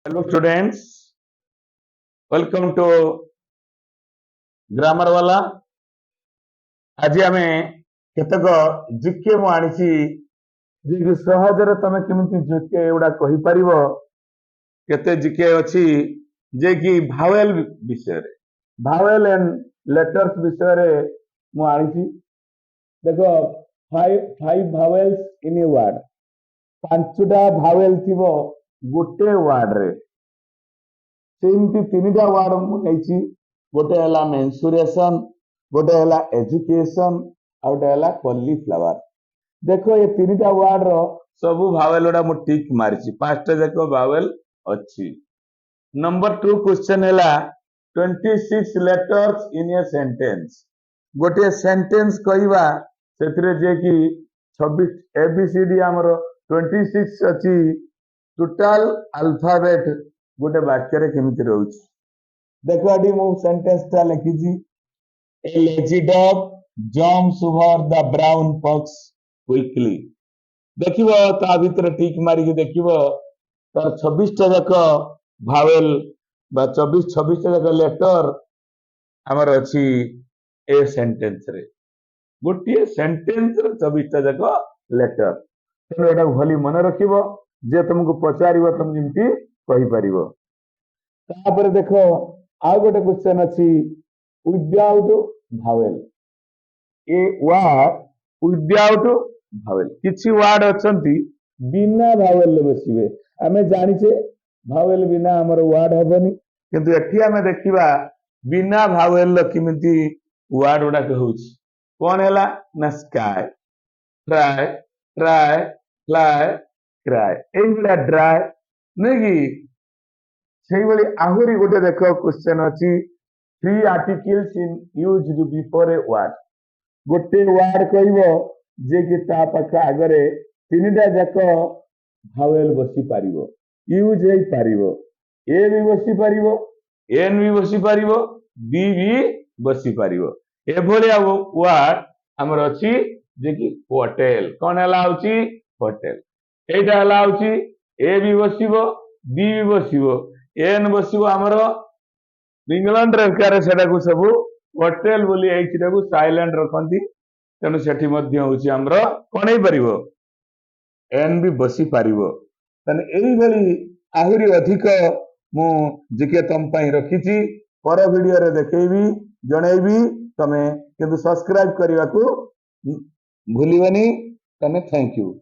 Hello students, welcome to Grammar Wala. आज आम केतक जिके मु आनी जे सहजरे तमे केमिति जिके एडा कहि परिबो केते जिके अछि जे कि भावेल विषय रे भावेल एंड लेटर्स विषय रे मु आनी देखो five vowels in a word पांचटा भावेल थिबो गोटे वर्ड रे सेमती तीनटा वर्ड मु नेछि गोटे हला मेंसुरेशन गोटे हला एजुकेशन आ गोटे हला कॉलीफ्लावर देखो ये तीनटा वर्ड रो सबु भावेल ओडा मु टिक मारिछि पांचटा जाको भावेल अछि नंबर 2 क्वेश्चन हला 26 लेटर्स इन ए सेंटेंस गोटे सेंटेंस कहवा सेथिरे जे कि 26 एबीसीडी हमर 26 अछि टोटल अल्फाबेट गोटे वाक्य रे केमिति रहउछि देखो आडी मु सेंटेंस ता लिखिछि a lazy dog jumps over the brown fox quickly देखिबो ता भीतर टिक मारी के देखिबो तार 26 टा जाक भावेल बा 26 टा जाक लेटर हमर अछि ए सेंटेंस रे गोटे सेंटेंस रे 24 टा जाक लेटर तेनो एटा भली मन रखिबो जे तुमको पचारिबो तुम जिंती कहि परिबो तापर देखो आ गोटे क्वेश्चन अछि without vowel a word without vowel किछि वर्ड अछंती बिना भावेल ले बसिबे हमें जानिछे भावेल बिना हमर वर्ड हेबनी किंतु एठी हमें देखिबा बिना भावेल ल किमिति वर्ड उडा कहउछि कोन हैला ना sky try try fly cry एई बडा ड्राई नेगी सेई बडी आहुरी गोटे देखो क्वेश्चन अछि three articles in used before a word गोटे वर्ड कहइबो जे कि ता पाख आगरे तीनटा जाक भावेल बसी पारिबो यूज हेई पारिबो ए भी बसी पारिबो एन भी बसी पारिबो बी भी बसी पारिबो एभलिया वर्ड हमर अछि जे कि होटल कोन हला होची होटल एटा हला होची ए भी बसिबो बी भी बसिबो एन बसिबो हमर इंग्लैंड रे करे सेटा को सब होटल बोली एइटा को साइलेंट रखंती तेनु सेठी मध्ये होची हमर कोन हे परिबो एन भी बसी पारिबो तने एई भली आहुरी अधिक मु जिके तम पई रखिची पर वीडियो रे देखैबी जणैबी तमे किंतु सब्सक्राइब करबा को भूलिबनी तने थैंक यू।